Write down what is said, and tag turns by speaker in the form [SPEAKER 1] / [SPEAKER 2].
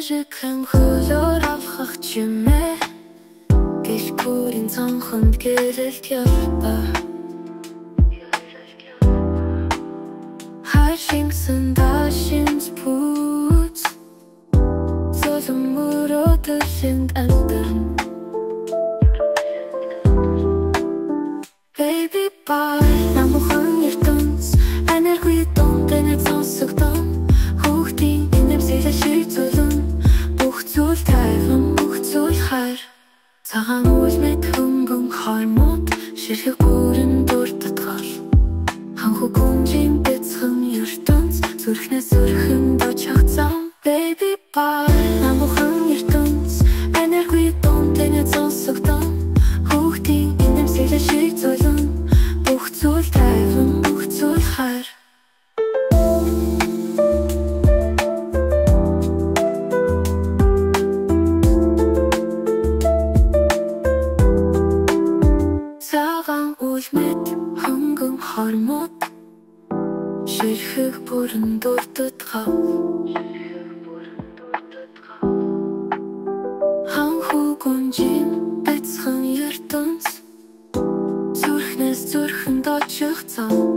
[SPEAKER 1] Жиргэн хөлөөр авах чимээ гэх бүрийн цонхонд гэрэлт явбаа хайшингсэн дашинс пүүц Золомөрөөдөлсэнд альтан Baby bye намхан ертөнц энерги тонтэнэ сонсогдсон хүүхдийн инэмсэлээ шийдвэрлэн бүх зүйл тайван бүх зүйл хайр цагаан үлмэт хөнгөн хоймот ширхэг бүрэн дуртатгал ханху гүнжин бяцхан ертөнц зүрхнээс зүрхэн дочих зам Baby bye намхан ертөнц энерги тонтэнэ сонсогдсон хүүхдийн инэмсэлээ шийдвэрлэн бүх зүйл тайван бүх зүйл хайр цагаан үлмэт хөнгөн хормот ширхэг бүрэн дуртатгал ханху гүнжин бяцхан ертөнц зүрхнээс зүрхэн дочих зам